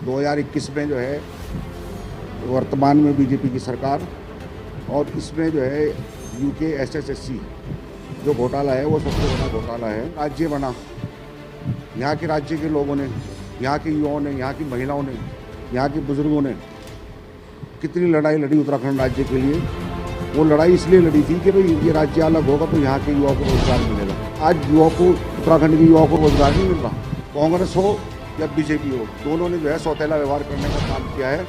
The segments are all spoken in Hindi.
2021 में जो है वर्तमान में बीजेपी की सरकार, और इसमें जो है यूके एसएसएससी जो घोटाला है वो सबसे बड़ा घोटाला है। राज्य बना, यहाँ के राज्य के लोगों ने, यहाँ के युवाओं ने, यहाँ की महिलाओं ने, यहाँ के बुजुर्गों ने कितनी लड़ाई लड़ी उत्तराखंड राज्य के लिए। वो लड़ाई इसलिए लड़ी थी कि भाई ये राज्य अलग होगा तो यहाँ के युवाओं को रोजगार मिलेगा। आज युवाओं को, उत्तराखंड के युवाओं को रोजगार नहीं मिल रहा। कांग्रेस हो या बीजेपी हो, दोनों ने जो है सौतेला व्यवहार करने का काम किया है।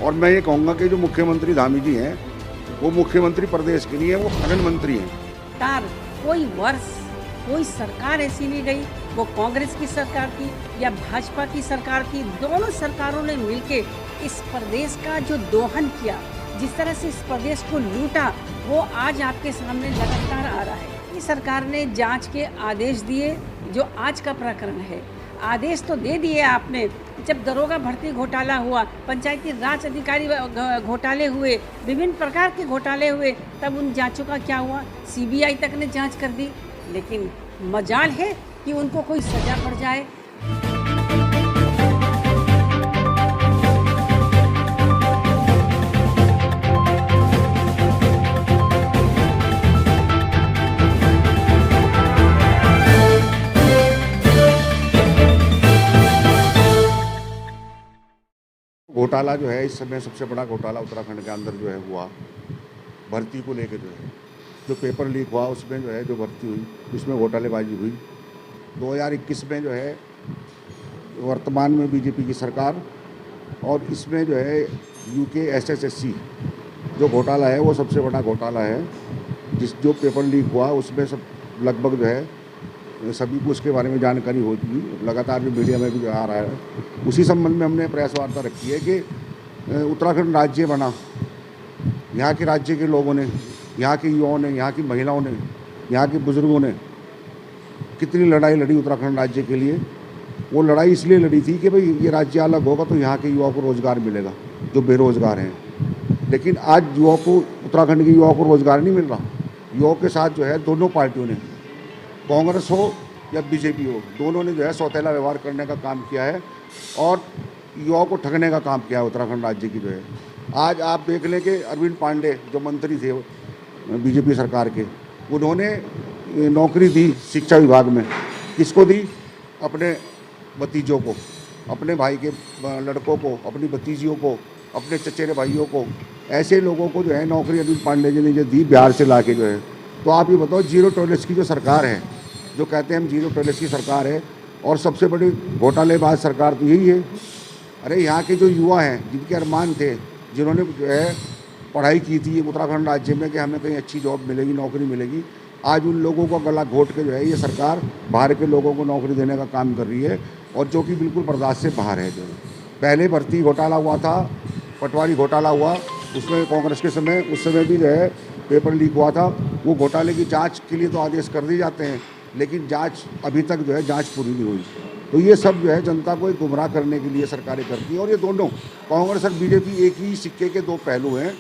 और मैं ये कहूँगा कि जो मुख्यमंत्री धामी जी हैं वो मुख्यमंत्री प्रदेश के नहीं है, वो खनन मंत्री हैं। कोई वर्ष कोई सरकार ऐसी नहीं गई, वो कांग्रेस की सरकार की या भाजपा की सरकार की, दोनों सरकारों ने मिलके इस प्रदेश का जो दोहन किया, जिस तरह से इस प्रदेश को लूटा, वो आज आपके सामने लगातार आ रहा है। इस सरकार ने जांच के आदेश दिए, जो आज का प्रकरण है, आदेश तो दे दिए आपने। जब दरोगा भर्ती घोटाला हुआ, पंचायती राज अधिकारी घोटाले हुए, विभिन्न प्रकार के घोटाले हुए, तब उन जांचों का क्या हुआ? सीबीआई तक ने जांच कर दी, लेकिन मजाल है कि उनको कोई सजा पड़ जाए। घोटाला जो है इस समय सबसे बड़ा घोटाला उत्तराखंड के अंदर जो है हुआ, भर्ती को लेकर जो पेपर लीक हुआ उसमें जो है जो भर्ती हुई उसमें घोटालेबाजी हुई। 2021 में जो है वर्तमान में बीजेपी की सरकार, और इसमें जो है यूके एसएसएससी जो घोटाला है वो सबसे बड़ा घोटाला है। जो पेपर लीक हुआ उसमें सब लगभग जो है सभी को उसके बारे में जानकारी होती, लगातार जो मीडिया में भी जो आ रहा है, उसी संबंध में हमने प्रेस वार्ता रखी है कि उत्तराखंड राज्य बना, यहाँ के राज्य के लोगों ने, यहाँ के युवाओं ने, यहाँ की महिलाओं ने, यहाँ के बुजुर्गों ने कितनी लड़ाई लड़ी उत्तराखंड राज्य के लिए। वो लड़ाई इसलिए लड़ी थी कि भाई ये राज्य अलग होगा तो यहाँ के युवाओं को रोज़गार मिलेगा जो बेरोज़गार हैं। लेकिन आज युवाओं को, उत्तराखंड के युवाओं को रोज़गार नहीं मिल रहा। युवाओं के साथ जो है दोनों पार्टियों ने, कांग्रेस हो या बीजेपी हो, दोनों ने जो है सौतेला व्यवहार करने का काम किया है और युवाओं को ठगने का काम किया है उत्तराखंड राज्य की जो है। आज आप देख लें कि अरविंद पांडे जो मंत्री थे बीजेपी सरकार के, उन्होंने नौकरी दी शिक्षा विभाग में। किसको दी? अपने भतीजों को, अपने भाई के लड़कों को, अपनी भतीजियों को, अपने चचेरे भाइयों को, ऐसे लोगों को जो है नौकरी अरविंद पांडे जी ने जो दी बिहार से ला के जो है। तो आप ये बताओ, जीरो टॉलरेंस की जो सरकार है, जो कहते हैं हम जीरो टॉलरेंस की सरकार है, और सबसे बड़ी घोटालेबाज सरकार तो यही है। अरे यहाँ के जो युवा हैं जिनके अरमान थे, जिन्होंने जो है पढ़ाई की थी उत्तराखंड राज्य में कि हमें कहीं अच्छी जॉब मिलेगी, नौकरी मिलेगी, आज उन लोगों को गला घोट के जो है ये सरकार बाहर के लोगों को नौकरी देने का काम कर रही है, और जो कि बिल्कुल बर्दाश्त से बाहर है। जो पहले भर्ती घोटाला हुआ था, पटवारी घोटाला हुआ, उसमें कांग्रेस के समय, उस समय भी जो है पेपर लीक हुआ था। वो घोटाले की जांच के लिए तो आदेश कर दिए जाते हैं, लेकिन जांच अभी तक जो है जांच पूरी नहीं हुई। तो ये सब जो है जनता को एक गुमराह करने के लिए सरकारें करती हैं। और ये दोनों, कांग्रेस और बीजेपी, एक ही सिक्के के दो पहलू हैं,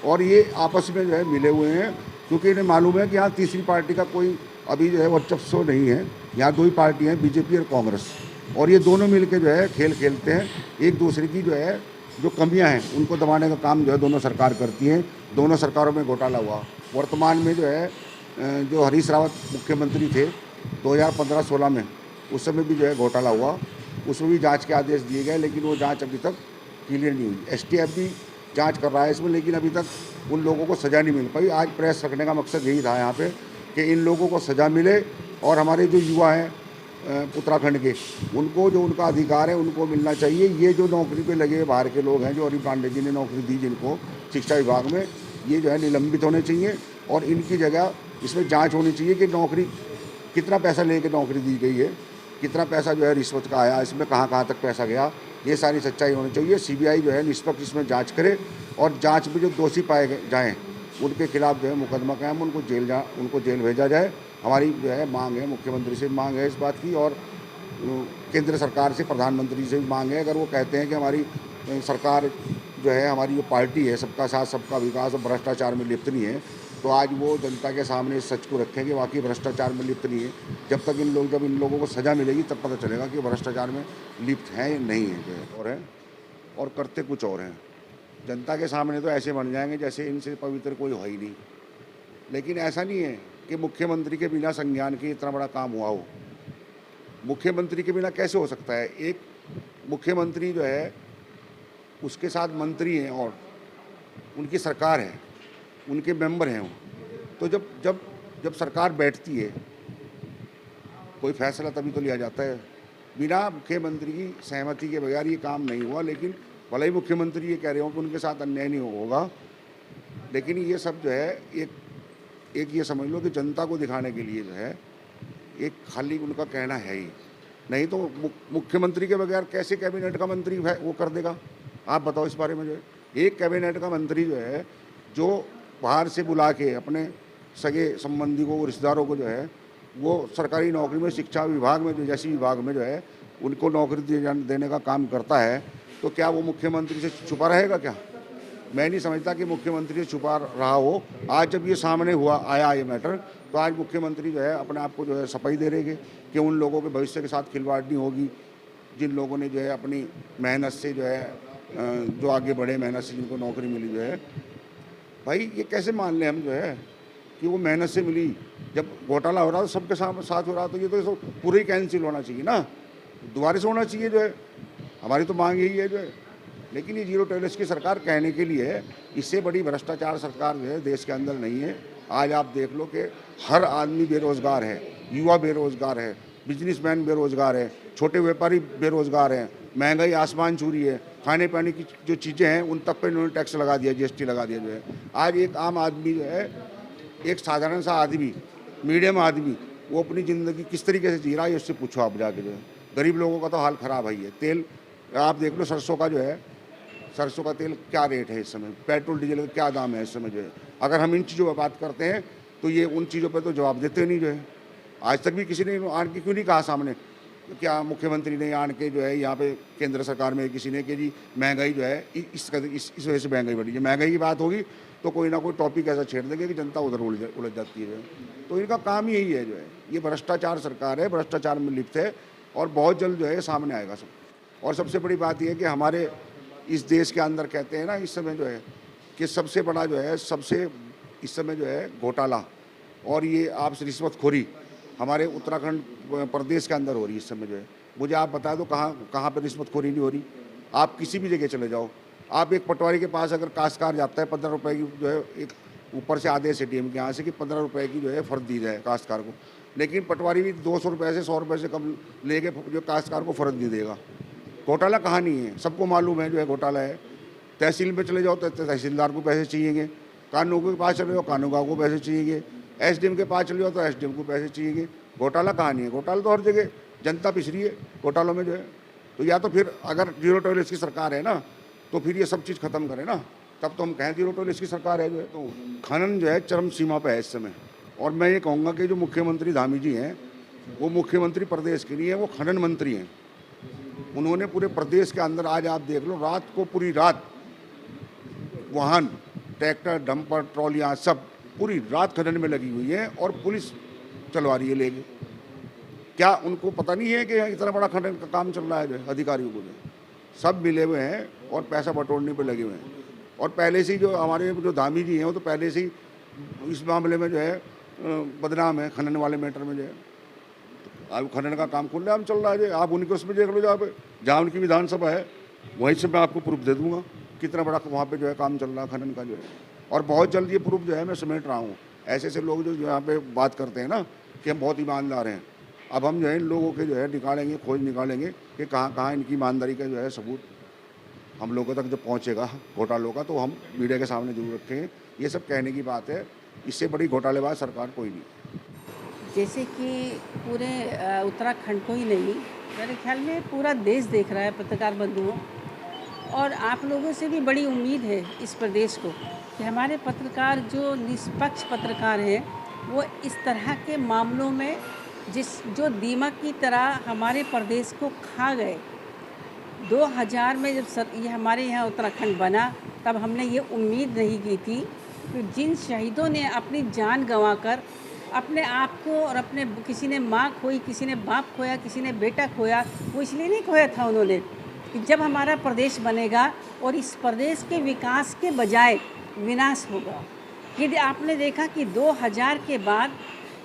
और ये आपस में जो है मिले हुए हैं, क्योंकि इन्हें मालूम है कि यहाँ तीसरी पार्टी का कोई अभी जो है वर्चस्व नहीं है। यहाँ दो ही पार्टी हैं, बीजेपी और कांग्रेस, और ये दोनों मिलकर जो है खेल खेलते हैं। एक दूसरे की जो है जो कमियां हैं उनको दबाने का काम जो है दोनों सरकार करती हैं। दोनों सरकारों में घोटाला हुआ। वर्तमान में जो है जो हरीश रावत मुख्यमंत्री थे 2015-16 में, उस समय भी जो है घोटाला हुआ, उसमें भी जांच के आदेश दिए गए, लेकिन वो जांच अभी तक क्लियर नहीं हुई। एसटीएफ भी जांच कर रहा है इसमें, लेकिन अभी तक उन लोगों को सज़ा नहीं मिल पाई। आज प्रेस रखने का मकसद यही था यहाँ पे कि इन लोगों को सज़ा मिले, और हमारे जो युवा हैं उत्तराखंड के, उनको जो उनका अधिकार है उनको मिलना चाहिए। ये जो नौकरी पे लगे बाहर के लोग हैं, जो अरविंद पांडे जी ने नौकरी दी जिनको शिक्षा विभाग में, ये जो है निलंबित होने चाहिए, और इनकी जगह इसमें जांच होनी चाहिए कि नौकरी कितना पैसा लेके नौकरी दी गई है, कितना पैसा जो है रिश्वत का आया, इसमें कहाँ कहाँ तक पैसा गया, ये सारी सच्चाई होनी चाहिए। सीबीआई जो है निष्पक्ष इसमें जाँच करे, और जाँच में जो दोषी पाए जाएँ उनके खिलाफ जो है मुकदमा कायम, उनको जेल भेजा जाए। हमारी जो है मांग है, मुख्यमंत्री से मांग है इस बात की, और केंद्र सरकार से, प्रधानमंत्री से भी मांग है। अगर वो कहते हैं कि हमारी सरकार जो है, हमारी जो पार्टी है सबका साथ सबका विकास और भ्रष्टाचार में लिप्त नहीं है, तो आज वो जनता के सामने इस सच को रखेंगे वाकई भ्रष्टाचार में लिप्त नहीं है। जब इन लोगों को सज़ा मिलेगी तब पता चलेगा कि भ्रष्टाचार में लिप्त हैं या नहीं है, जो है और है और करते कुछ और हैं। जनता के सामने तो ऐसे बन जाएंगे जैसे इनसे पवित्र कोई हो ही नहीं। लेकिन ऐसा नहीं है कि मुख्यमंत्री के बिना संज्ञान के इतना बड़ा काम हुआ हो। मुख्यमंत्री के बिना कैसे हो सकता है? एक मुख्यमंत्री जो है उसके साथ मंत्री हैं और उनकी सरकार है, उनके मेंबर हैं वो। तो जब जब जब सरकार बैठती है कोई फैसला तभी तो लिया जाता है। बिना मुख्यमंत्री की सहमति के बगैर ये काम नहीं हुआ। लेकिन भले ही मुख्यमंत्री ये कह रहे हो कि उनके साथ अन्याय नहीं होगा, लेकिन ये सब जो है एक ये समझ लो कि जनता को दिखाने के लिए जो है एक खाली उनका कहना है ही। नहीं तो मुख्यमंत्री के बगैर कैसे कैबिनेट का मंत्री वो कर देगा? आप बताओ इस बारे में। जो है एक कैबिनेट का मंत्री जो है जो बाहर से बुला के अपने सगे संबंधी को, रिश्तेदारों को जो है वो सरकारी नौकरी में, शिक्षा विभाग में, जो जैसी विभाग में जो है उनको नौकरी देने का काम करता है, तो क्या वो मुख्यमंत्री से छुपा रहेगा क्या? मैं नहीं समझता कि मुख्यमंत्री से छुपा रहा हो। आज जब ये सामने आया ये मैटर, तो आज मुख्यमंत्री जो है अपने आप को जो है सफाई दे रहेंगे कि उन लोगों के भविष्य के साथ खिलवाड़ नहीं होगी जिन लोगों ने जो है अपनी मेहनत से जो है जो आगे बढ़े, मेहनत से जिनको नौकरी मिली जो है। भाई ये कैसे मान लें हम जो है कि वो मेहनत से मिली? जब घोटाला हो रहा तो सबके साथ हो रहा, तो ये तो पूरा ही कैंसिल होना चाहिए ना, दोबारा से होना चाहिए जो है। हमारी तो मांग यही है जो है। लेकिन ये जीरो टॉलरेंस की सरकार कहने के लिए है, इससे बड़ी भ्रष्टाचार सरकार जो है देश के अंदर नहीं है। आज आप देख लो कि हर आदमी बेरोजगार है, युवा बेरोजगार है, बिजनेसमैन बेरोजगार है, छोटे व्यापारी बेरोजगार हैं, महंगाई आसमान छू रही है। खाने पाने की जो चीज़ें हैं उन तक पर इन्होंने टैक्स लगा दिया, जीएसटी लगा दिया जो है। आज एक आम आदमी जो है, एक साधारण सा आदमी, मीडियम आदमी, वो अपनी ज़िंदगी किस तरीके से जी रहा है उससे पूछो आप जाके जो है। गरीब लोगों का तो हाल ख़राब है। तेल आप देख लो, सरसों का जो है, सरसों का तेल क्या रेट है इस समय, पेट्रोल डीजल का क्या दाम है इस समय जो है। अगर हम इन चीज़ों पर बात करते हैं तो ये उन चीज़ों पर तो जवाब देते नहीं जो है। आज तक भी किसी ने आन के क्यों नहीं कहा सामने? क्या मुख्यमंत्री ने आन के जो है यहाँ पे केंद्र सरकार में किसी ने कि जी महंगाई जो है इस वजह से महंगाई बढ़ी है। महंगाई की बात होगी तो कोई ना कोई टॉपिक ऐसा छेड़ देंगे कि जनता उधर उलझ जाती है जो है। तो इनका काम यही है जो है, ये भ्रष्टाचार सरकार है, भ्रष्टाचार में लिप्त है और बहुत जल्द जो है सामने आएगा सब। और सबसे बड़ी बात यह है कि हमारे इस देश के अंदर कहते हैं ना इस समय जो है कि सबसे बड़ा जो है, सबसे इस समय जो है घोटाला और ये आपसे रिश्वतखोरी हमारे उत्तराखंड प्रदेश के अंदर हो रही है इस समय जो है। मुझे आप बता दो कहाँ पर रिश्वतखोरी नहीं हो रही? आप किसी भी जगह चले जाओ, आप एक पटवारी के पास अगर काश्तकार जाता है, 15 रुपये की जो है एक ऊपर से आदेश है ATM के यहाँ से कि 15 रुपये की जो है फ़र्द दी जाए काश्तकार को। लेकिन पटवारी भी 200 रुपये से 100 रुपये से कम लेके जो काश्तकार को फ़र्द नहीं देगा। घोटाला कहानी है, सबको मालूम है जो है घोटाला है। तहसील में चले जाओ तो तहसीलदार को पैसे चाहिएंगे, कानून के पास चले जाओ कानूनगो को पैसे चाहिए, SDM के पास चले जाओ तो SDM को पैसे चाहिए। घोटाला कहानी है, घोटाला तो हर जगह, जनता पिस रही है घोटालों में जो है। तो या तो फिर अगर जीरो टॉलरेंस की सरकार है ना, तो फिर ये सब चीज़ खत्म करे ना, तब तो हम कहें जीरो टॉलरेंस की सरकार है जो है। तो खनन जो है चरम सीमा पर है इस समय। और मैं ये कहूँगा कि जो मुख्यमंत्री धामी जी हैं वो मुख्यमंत्री प्रदेश के नहीं है, वो खनन मंत्री हैं। उन्होंने पूरे प्रदेश के अंदर, आज आप देख लो, रात को पूरी रात वाहन, ट्रैक्टर, डंपर, ट्रॉलियाँ सब पूरी रात खनन में लगी हुई है और पुलिस चलवा रही है लेके। क्या उनको पता नहीं है कि इतना बड़ा खनन का काम चल रहा है? जो अधिकारियों को जो सब मिले हुए हैं और पैसा बटोरने पे लगे हुए हैं। और पहले से ही जो हमारे जो धामी जी हैं वो तो पहले से ही इस मामले में जो है बदनाम है, खनन वाले मैटर में जो है। अब खनन का काम खुलेआम चल रहा है जो, आप उनके उसमें देख लो जहाँ उनकी विधानसभा है, वहीं से मैं आपको प्रूफ दे दूंगा कितना बड़ा वहाँ पे जो है काम चल रहा है खनन का जो है। और बहुत जल्द ये प्रूफ जो है मैं समेट रहा हूँ। ऐसे ऐसे लोग जो यहाँ पे बात करते हैं ना कि हम बहुत ईमानदार हैं, अब हम जो है इन लोगों के जो है निकालेंगे, खोज निकालेंगे कि कहाँ कहाँ इनकी ईमानदारी का जो है सबूत हम लोगों तक जब पहुँचेगा घोटालों का, तो हम मीडिया के सामने जरूर रखेंगे। ये सब कहने की बात है, इससे बड़ी घोटालेबाज सरकार कोई नहीं। जैसे कि पूरे उत्तराखंड को ही नहीं, मेरे ख्याल में पूरा देश देख रहा है पत्रकार बंधुओं, और आप लोगों से भी बड़ी उम्मीद है इस प्रदेश को कि हमारे पत्रकार जो निष्पक्ष पत्रकार हैं वो इस तरह के मामलों में जो दीमक की तरह हमारे प्रदेश को खा गए। 2000 में जब ये हमारे यहाँ उत्तराखंड बना, तब हमने ये उम्मीद नहीं की थी कि जिन शहीदों ने अपनी जान गंवाकर अपने आप को और अपने किसी ने माँ खोई, किसी ने बाप खोया, किसी ने बेटा खोया, वो इसलिए नहीं खोया था उन्होंने कि जब हमारा प्रदेश बनेगा और इस प्रदेश के विकास के बजाय विनाश होगा। यदि आपने देखा कि 2000 के बाद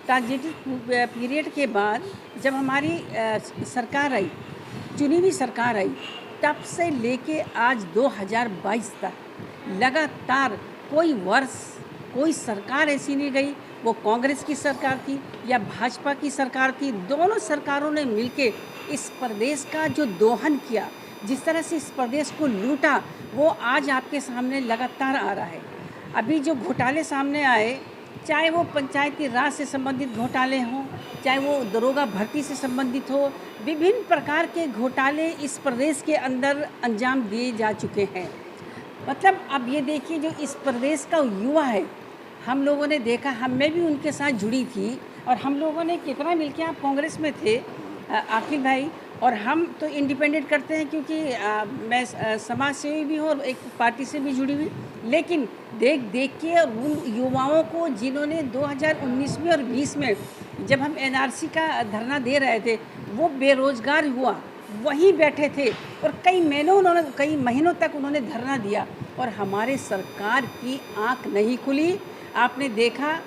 ट्रांजिटिव पीरियड के बाद जब हमारी सरकार आई, चुनी हुई सरकार आई, तब से लेके आज 2022 तक लगातार कोई वर्ष कोई सरकार ऐसी नहीं गई, वो कांग्रेस की सरकार थी या भाजपा की सरकार थी, दोनों सरकारों ने मिलके इस प्रदेश का जो दोहन किया, जिस तरह से इस प्रदेश को लूटा, वो आज आपके सामने लगातार आ रहा है। अभी जो घोटाले सामने आए, चाहे वो पंचायती राज से संबंधित घोटाले हों, चाहे वो दरोगा भर्ती से संबंधित हो, विभिन्न प्रकार के घोटाले इस प्रदेश के अंदर अंजाम दिए जा चुके हैं। मतलब अब ये देखिए, जो इस प्रदेश का युवा है, हम लोगों ने देखा, हम मैं भी उनके साथ जुड़ी थी और हम लोगों ने कितना मिलके, आप कांग्रेस में थे आकिब भाई, और हम तो इंडिपेंडेंट करते हैं क्योंकि मैं समाज सेवी भी हूँ और एक पार्टी से भी जुड़ी हुई, लेकिन देख देख के उन युवाओं को जिन्होंने 2019 में और 20 में जब हम एनआरसी का धरना दे रहे थे, वो बेरोजगार हुआ वहीं बैठे थे और कई महीनों तक उन्होंने धरना दिया और हमारे सरकार की आंख नहीं खुली। आपने देखा,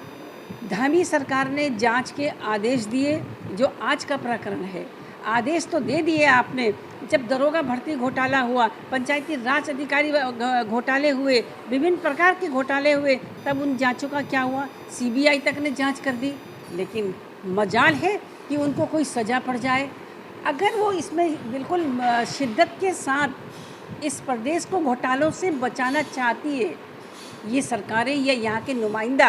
धामी सरकार ने जांच के आदेश दिए, जो आज का प्रकरण है, आदेश तो दे दिए आपने। जब दरोगा भर्ती घोटाला हुआ, पंचायती राज अधिकारी घोटाले हुए, विभिन्न प्रकार के घोटाले हुए, तब उन जांचों का क्या हुआ? सीबीआई तक ने जांच कर दी, लेकिन मजाल है कि उनको कोई सज़ा पड़ जाए। अगर वो इसमें बिल्कुल शिद्दत के साथ इस प्रदेश को घोटालों से बचाना चाहती है ये सरकारें या यहाँ के नुमाइंदा,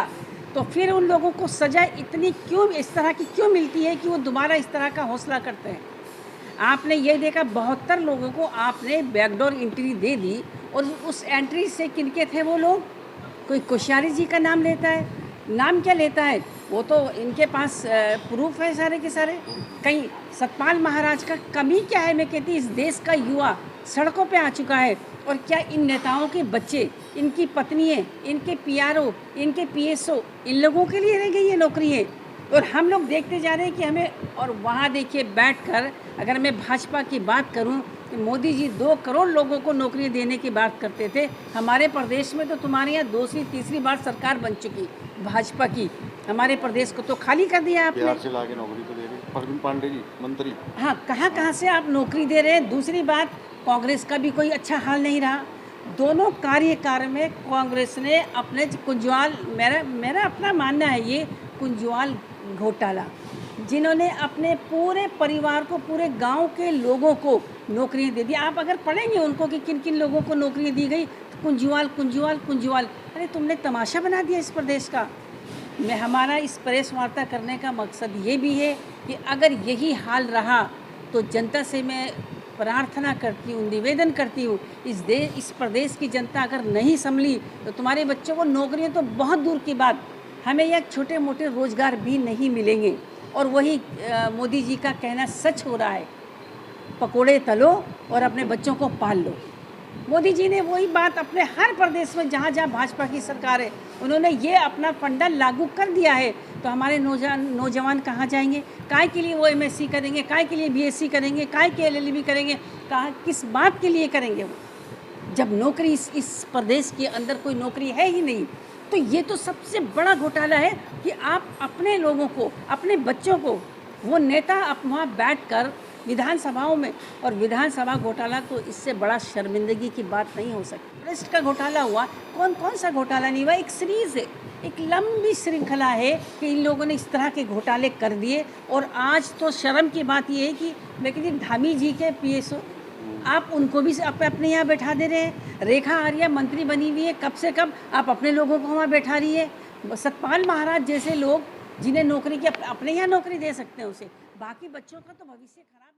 तो फिर उन लोगों को सज़ा इतनी क्यों, इस तरह की क्यों मिलती है कि वो दोबारा इस तरह का हौसला करते हैं? आपने ये देखा, 72 लोगों को आपने बैकडोर एंट्री दे दी और उस एंट्री से किनके थे वो लोग? कोई कोश्यारी जी का नाम लेता है, नाम क्या लेता है? वो तो इनके पास प्रूफ है सारे के सारे। कहीं सतपाल महाराज का कमी क्या है? मैं कहती, इस देश का युवा सड़कों पे आ चुका है और क्या इन नेताओं के बच्चे, इनकी पत्नियाँ, इनके पीआरओ, इनके पीएसओ, इन लोगों के लिए रह गई ये नौकरियाँ? और हम लोग देखते जा रहे हैं कि हमें, और वहाँ देखिए बैठकर, अगर मैं भाजपा की बात करूँ कि मोदी जी 2 करोड़ लोगों को नौकरी देने की बात करते थे, हमारे प्रदेश में तो तुम्हारे यहाँ दूसरी तीसरी बार सरकार बन चुकी भाजपा की, हमारे प्रदेश को तो खाली कर दिया आपने। बिहार से लाके नौकरी तो दे रहे परवीन पांडे जी मंत्री। हाँ, कहाँ से आप नौकरी दे रहे हैं? दूसरी बात, कांग्रेस का भी कोई अच्छा हाल नहीं रहा। दोनों कार्यकाल में कांग्रेस ने अपने कुंजवाल, मेरा अपना मानना है, ये कुंजवाल घोटाला, जिन्होंने अपने पूरे परिवार को, पूरे गांव के लोगों को नौकरियां दे दी। आप अगर पढ़ेंगे उनको कि किन किन लोगों को नौकरियां दी गई, तो कुंजवाल, अरे तुमने तमाशा बना दिया इस प्रदेश का। हमारा इस प्रेस वार्ता करने का मकसद ये भी है कि अगर यही हाल रहा तो जनता से मैं प्रार्थना करती हूँ, निवेदन करती हूँ, इस प्रदेश की जनता अगर नहीं संभली तो तुम्हारे बच्चों को नौकरियाँ तो बहुत दूर की बात, हमें यह छोटे मोटे रोज़गार भी नहीं मिलेंगे। और वही मोदी जी का कहना सच हो रहा है, पकोड़े तलो और अपने बच्चों को पाल लो। मोदी जी ने वही बात अपने हर प्रदेश में जहाँ जहाँ भाजपा की सरकार है, उन्होंने ये अपना फंडा लागू कर दिया है। तो हमारे नौजवान कहाँ जाएंगे? काय के लिए वो एमएससी करेंगे? काय के लिए बीएससी करेंगे? काय के एलएलबी करेंगे? कहाँ, किस बात के लिए करेंगे वो, जब नौकरी इस प्रदेश के अंदर कोई नौकरी है ही नहीं? तो ये तो सबसे बड़ा घोटाला है कि आप अपने लोगों को, अपने बच्चों को, वो नेता वहाँ बैठकर विधानसभाओं में, और विधानसभा घोटाला तो इससे बड़ा शर्मिंदगी की बात नहीं हो सकती। भ्रष्ट का घोटाला हुआ, कौन सा घोटाला नहीं हुआ? एक सीरीज़ है, एक लंबी श्रृंखला है कि इन लोगों ने इस तरह के घोटाले कर दिए। और आज तो शर्म की बात ये है कि मैं कहती, धामी जी के पीएसओ, आप उनको भी अपने यहाँ बैठा दे रहे हैं। रेखा आर्या मंत्री बनी हुई है, कब से कब आप अपने लोगों को वहाँ बैठा रही है। सतपाल महाराज जैसे लोग जिन्हें नौकरी की, अपने यहाँ नौकरी दे सकते हैं उसे, बाकी बच्चों का तो भविष्य खराब।